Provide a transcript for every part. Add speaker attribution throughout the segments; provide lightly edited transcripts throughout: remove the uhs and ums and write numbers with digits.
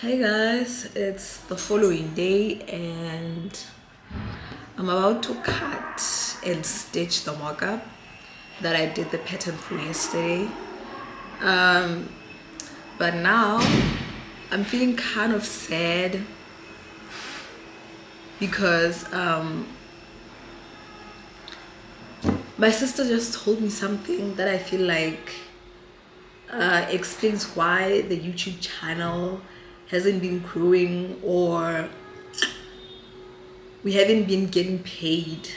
Speaker 1: Hey guys, it's the following day and I'm about to cut and stitch the mock-up that I did the pattern for yesterday. But now I'm feeling kind of sad because my sister just told me something that I feel like explains why the YouTube channel hasn't been growing, or we haven't been getting paid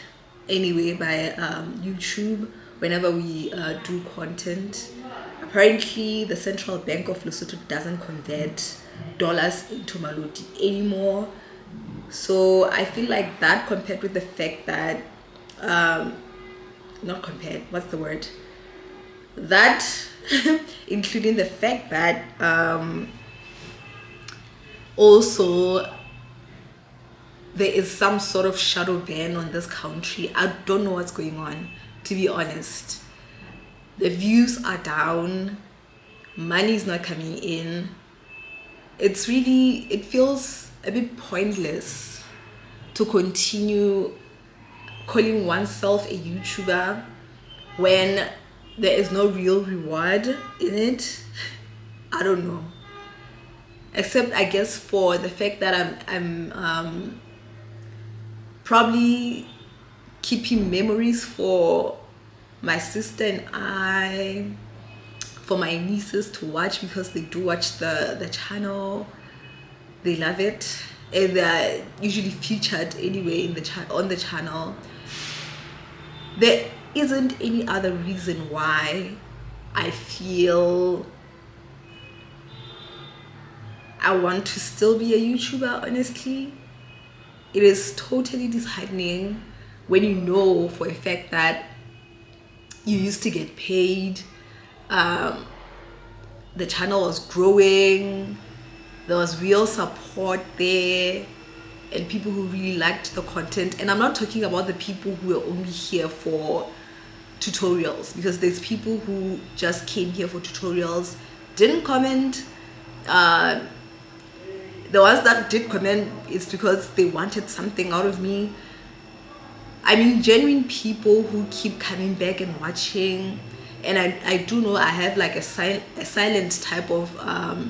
Speaker 1: anyway by YouTube whenever we do content. Apparently the Central Bank of Lesotho doesn't convert dollars into maloti anymore, so I feel like that, compared with the fact that not compared, what's the word, that including the fact that also there is some sort of shadow ban on this country. I don't know what's going on, to be honest. The views are down, money is not coming in. It feels a bit pointless to continue calling oneself a YouTuber when there is no real reward in it. I don't know, except I guess for the fact that I'm probably keeping memories for my sister and I, for my nieces to watch, because they do watch the channel. They love it and they're usually featured anyway in on the channel. There isn't any other reason why I feel I want to still be a YouTuber, honestly. It is totally disheartening when you know for a fact that you used to get paid, the channel was growing, there was real support there, and people who really liked the content. And I'm not talking about the people who are only here for tutorials, because there's people who just came here for tutorials, didn't comment. The ones that did comment is because they wanted something out of me. I mean, genuine people who keep coming back and watching. And I do know I have like a silent type of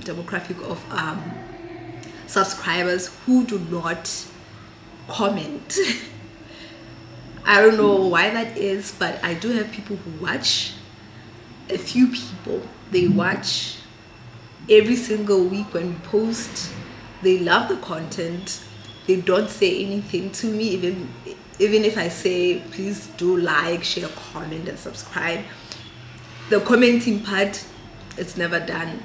Speaker 1: demographic of subscribers who do not comment. I don't know why that is, but I do have people who watch. A few people, they watch every single week when we post. They love the content. They don't say anything to me, even if I say please do like, share, comment and subscribe. The commenting part, it's never done.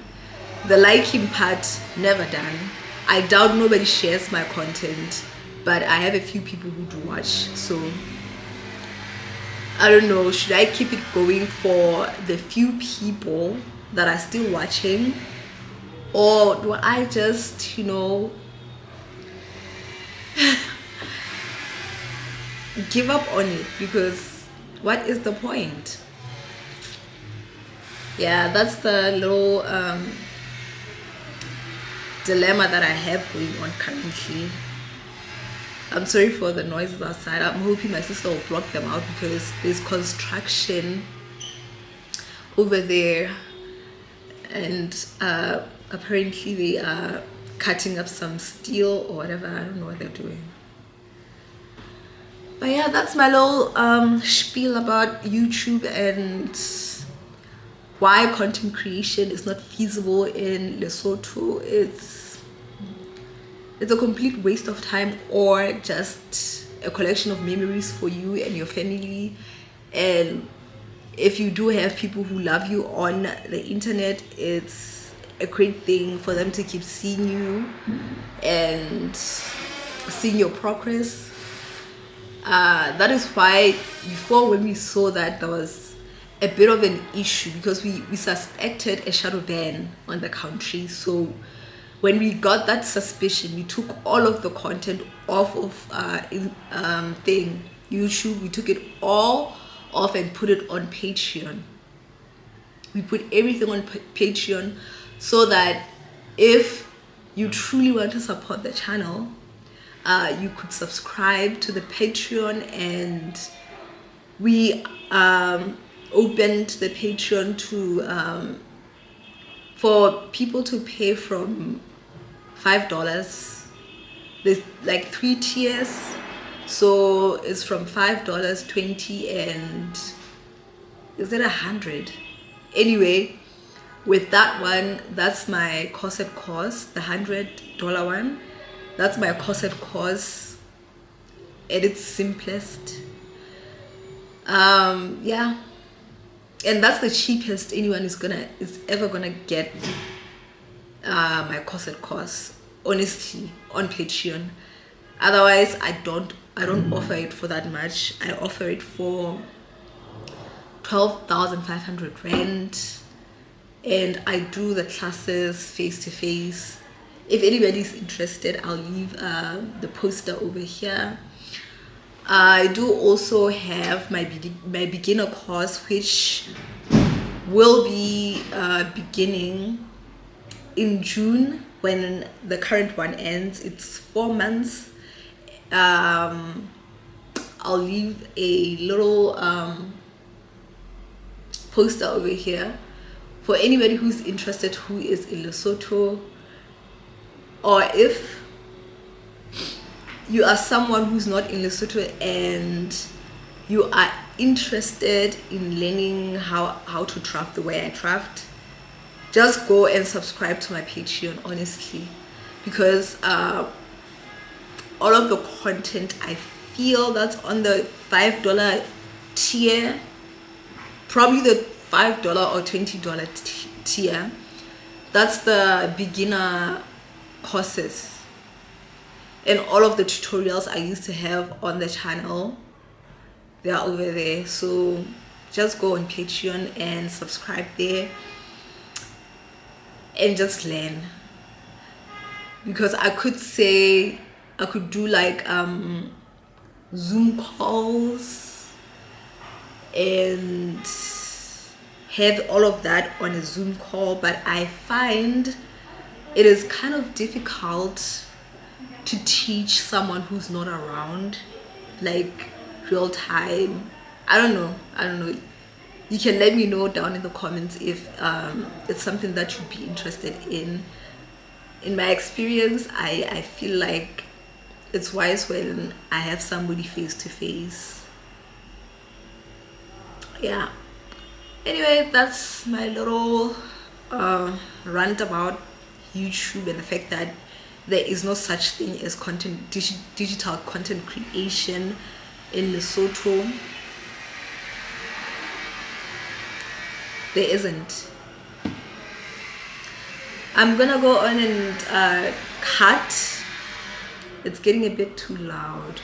Speaker 1: The liking part, never done. I doubt nobody shares my content, but I have a few people who do watch. So I don't know, should I keep it going for the few people that are still watching, or do I just, give up on it? Because what is the point? Yeah, that's the little dilemma that I have going on currently. I'm sorry for the noises outside. I'm hoping my sister will block them out because there's construction over there, and apparently they are cutting up some steel or whatever. I don't know what they're doing. But yeah, that's my little spiel about YouTube and why content creation is not feasible in Lesotho. It's a complete waste of time, or just a collection of memories for you and your family. And if you do have people who love you on the internet, it's a great thing for them to keep seeing you and seeing your progress. That is why before, when we saw that there was a bit of an issue, because we suspected a shadow ban on the country. So when we got that suspicion, we took all of the content off of YouTube. We took it all off and put it on Patreon. We put everything on Patreon, so that if you truly want to support the channel, you could subscribe to the Patreon, and we opened the Patreon to for people to pay from $5. There's like 3 tiers, so it's from $5, 20, and is it 100? Anyway, with that one, that's my corset course, the $100 one. That's my corset course at its simplest. Yeah, and that's the cheapest anyone is ever gonna get my corset course, honestly, on Patreon. Otherwise, I don't offer it for that much. I offer it for 12,500 rand, and I do the classes face to face. If anybody's interested, I'll leave the poster over here. I do also have my beginner course, which will be beginning in June when the current one ends. It's 4 months. I'll leave a little poster over here for anybody who's interested, who is in Lesotho, or if you are someone who's not in Lesotho and you are interested in learning how to craft the way I craft, just go and subscribe to my Patreon, honestly, because all of the content I feel that's on the $5 tier, probably the $5 or $20 tier, that's the beginner courses, and all of the tutorials I used to have on the channel, they are over there. So just go on Patreon and subscribe there and just learn, because I could do like Zoom calls and have all of that on a Zoom call, but I find it is kind of difficult to teach someone who's not around, like real time. I don't know. You can let me know down in the comments if it's something that you'd be interested in. In my experience, I feel like it's wise when I have somebody face to face. Yeah. Anyway, that's my little rant about YouTube and the fact that there is no such thing as digital content creation in Lesotho. There isn't. I'm gonna go on and cut. It's getting a bit too loud,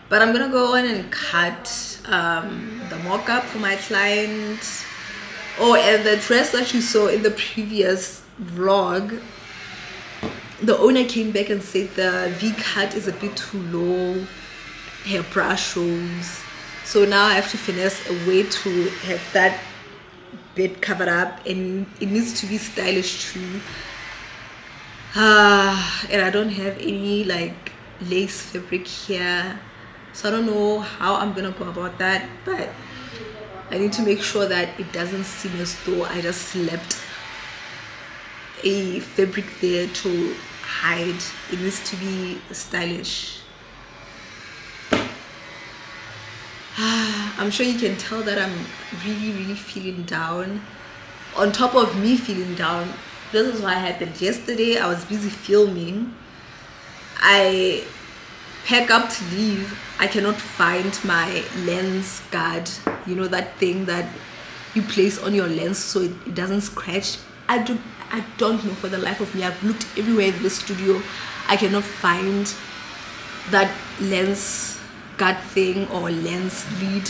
Speaker 1: but I'm gonna go on and cut the mock-up for my client. Oh, and the dress that you saw in the previous vlog, the owner came back and said the V-cut is a bit too low, her bra shows. So now I have to finesse a way to have that bit covered up, and it needs to be stylish too. And I don't have any like lace fabric here, so I don't know how I'm gonna go about that, but I need to make sure that it doesn't seem as though I just slapped a fabric there to hide. It needs to be stylish. I'm sure you can tell that I'm really feeling down. On top of me feeling down, this is what happened yesterday. I was busy filming. I pack up to leave. I cannot find my lens guard, you know, that thing that you place on your lens so it doesn't scratch. I don't know for the life of me. I've looked everywhere in the studio. I cannot find that lens guard thing or lens lead.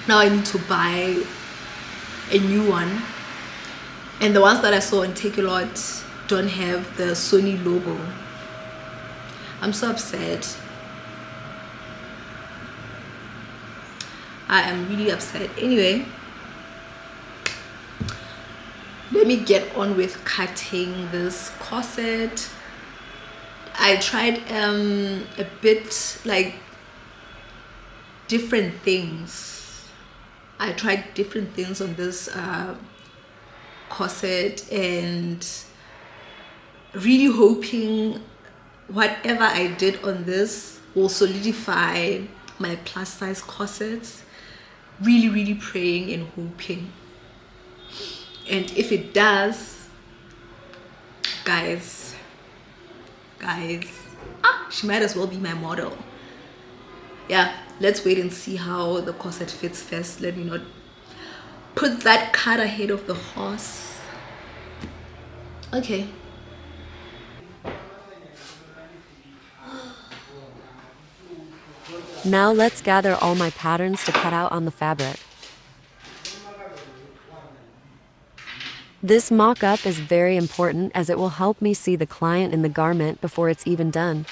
Speaker 1: Now I need to buy a new one, and the ones that I saw on Take A Lot don't have the Sony logo. I'm so upset. I am really upset. Anyway, let me get on with cutting this corset. I tried a bit like different things. I tried different things on this corset, and really hoping whatever I did on this will solidify my plus size corsets. Really praying and hoping, and if it does, guys, she might as well be my model. Yeah, let's wait and see how the corset fits first. Let me not put that cart ahead of the horse. Okay.
Speaker 2: Now let's gather all my patterns to cut out on the fabric. This mock-up is very important as it will help me see the client in the garment before it's even done.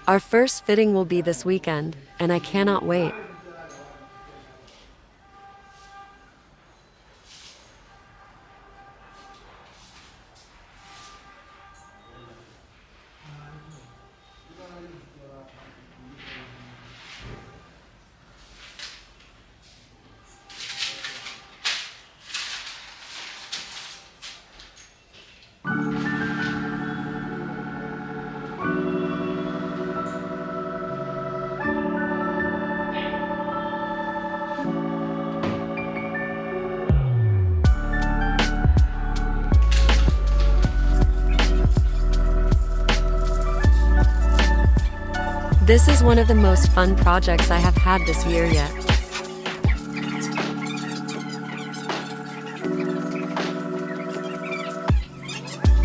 Speaker 2: Our first fitting will be this weekend, and I cannot wait. This is one of the most fun projects I have had this year yet.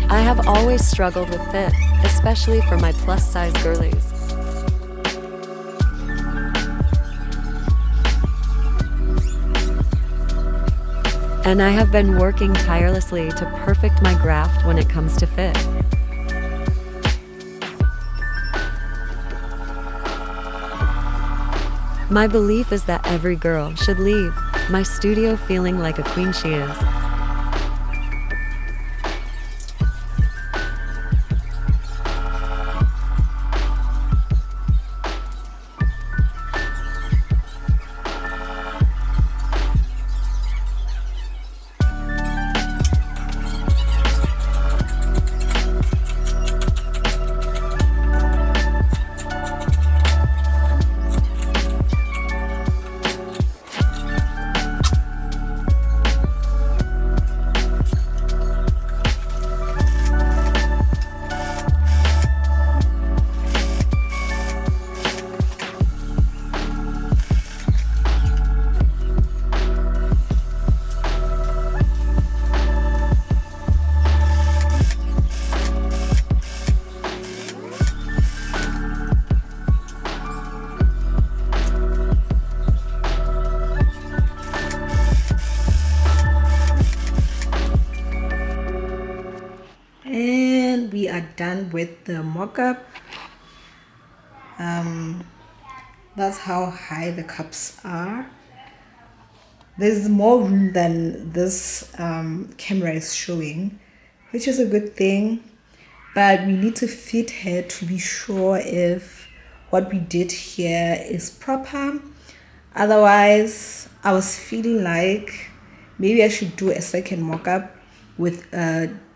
Speaker 2: I have always struggled with fit, especially for my plus-size girlies. And I have been working tirelessly to perfect my graft when it comes to fit. My belief is that every girl should leave my studio feeling like a queen she is.
Speaker 1: And we are done with the mock-up. That's how high the cups are. There's more room than this camera is showing, which is a good thing, but we need to fit her to be sure if what we did here is proper. Otherwise, I was feeling like maybe I should do a second mock-up with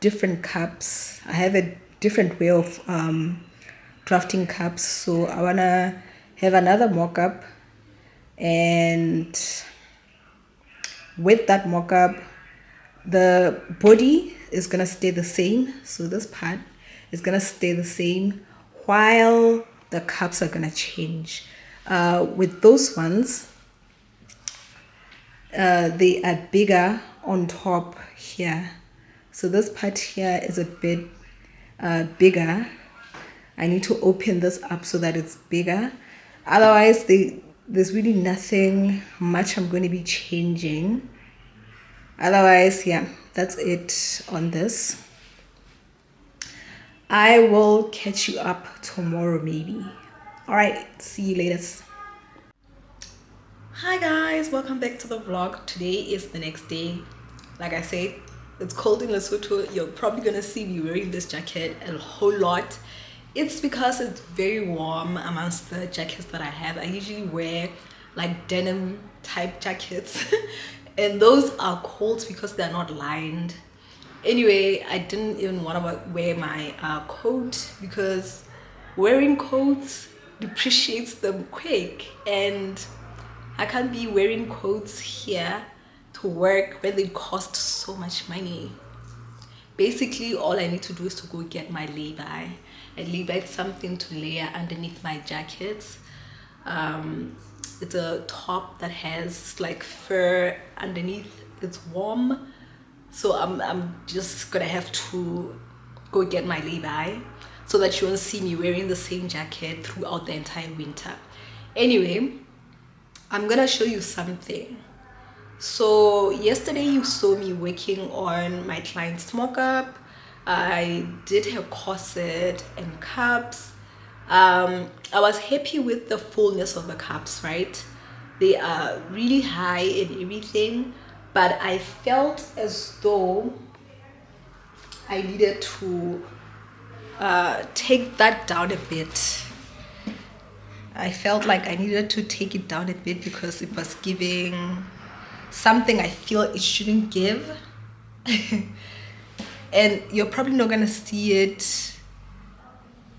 Speaker 1: different cups. I have a different way of drafting cups, so I wanna have another mock-up, and with that mock-up, the body is gonna stay the same. So this part is gonna stay the same while the cups are gonna change. With those ones, they are bigger on top here. So this part here is a bit bigger. I need to open this up so that it's bigger. Otherwise, there's really nothing much I'm going to be changing. Otherwise, yeah, that's it on this. I will catch you up tomorrow maybe. All right, see you later. Hi guys, welcome back to the vlog. Today is the next day. Like I said, it's cold in Lesotho. You're probably gonna see me wearing this jacket a whole lot. It's because it's very warm amongst the jackets that I have. I usually wear like denim type jackets and those are cold because they're not lined. Anyway, I didn't even want to wear my coat because wearing coats depreciates them quick, and I can't be wearing coats here to work when they cost so much money. Basically, all I need to do is to go get my lay-by. And lay-by is something to layer underneath my jackets. It's a top that has like fur underneath. It's warm, so I'm just gonna have to go get my lay-by so that you won't see me wearing the same jacket throughout the entire winter. Anyway, I'm gonna show you something. So yesterday you saw me working on my client's mock-up. I did her corset and cups. I was happy with the fullness of the cups, right? They are really high and everything, but I felt as though I needed to take that down a bit. I felt like I needed to take it down a bit because it was giving something I feel it shouldn't give. And you're probably not gonna see it.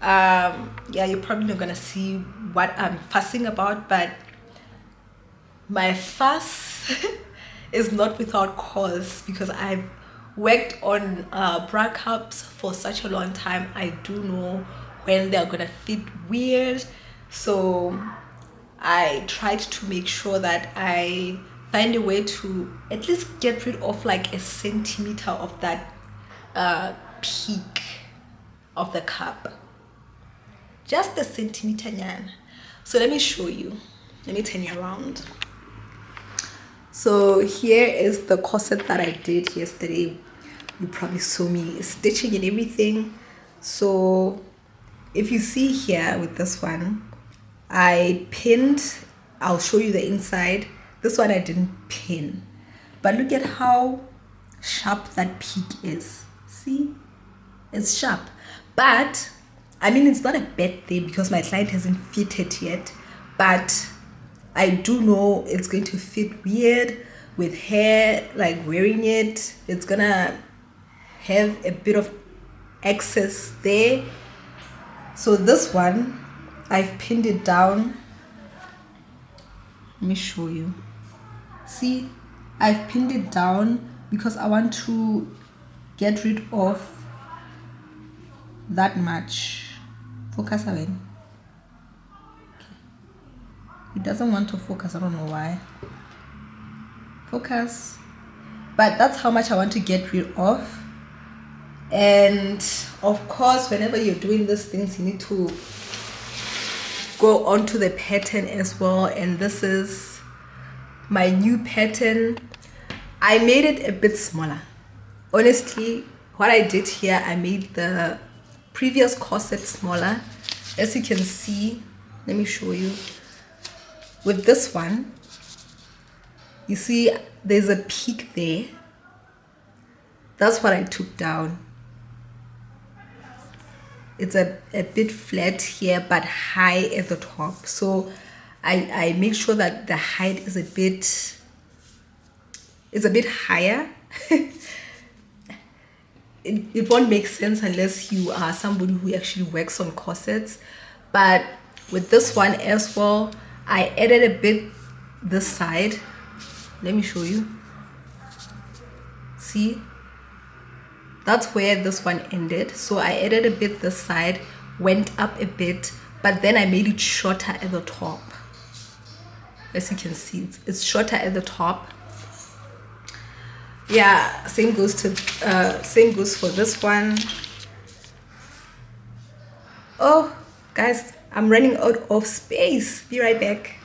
Speaker 1: Yeah, you're probably not gonna see what I'm fussing about, but my fuss is not without cause because I've worked on bra cups for such a long time. I do know when they're gonna fit weird, so I tried to make sure that I find a way to at least get rid of like a centimeter of that peak of the cup, just a centimeter nyan. So let me show you. Let me turn you around. So here is the corset that I did yesterday. You probably saw me stitching and everything. So if you see here with this one, I pinned. I'll show you the inside. This one I didn't pin, but look at how sharp that peak is. See, it's sharp, but I mean it's not a bad thing because my client hasn't fitted yet, but I do know it's going to fit weird with hair, like wearing it. It's gonna have a bit of excess there. So this one, I've pinned it down. Let me show you. See, I've pinned it down because I want to get rid of that much. Focus again. It doesn't want to focus. I don't know why. Focus. But that's how much I want to get rid of. And of course, whenever you're doing these things, you need to go onto the pattern as well. And this is my new pattern. I made it a bit smaller. Honestly, what I did here, I made the previous corset smaller. As you can see, let me show you. With this one, you see there's a peak there. That's what I took down. It's a bit flat here but high at the top, so I make sure that the height is a bit higher. It won't make sense unless you are somebody who actually works on corsets, but with this one as well, I added a bit this side. Let me show you. See, that's where this one ended. So I added a bit this side, went up a bit, but then I made it shorter at the top. As you can see, it's shorter at the top. Yeah, same goes for this one. Oh guys, I'm running out of space. Be right back.